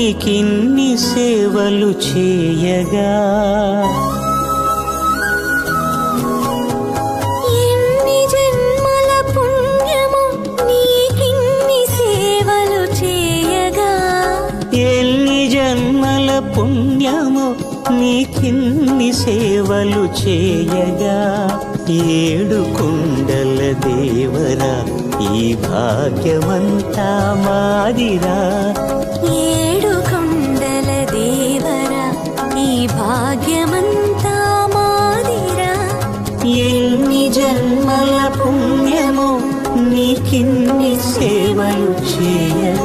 నీకిన్ని సేవలు చేయగా ఎన్ని జన్మల పుణ్యము నీకిన్ని సేవలు చేయగా ఎన్ని జన్మల పుణ్యము నీకిన్ని సేవలు చేయగా ఏడు కొండల దేవరా ఈ భాగ్యమంతా మాదిరా ఏడు కొండల దేవరా ఈ భాగ్యమంతా మాదిరా ఎన్ని జన్మల పుణ్యము నీకిన్ని సేవలు చేయగా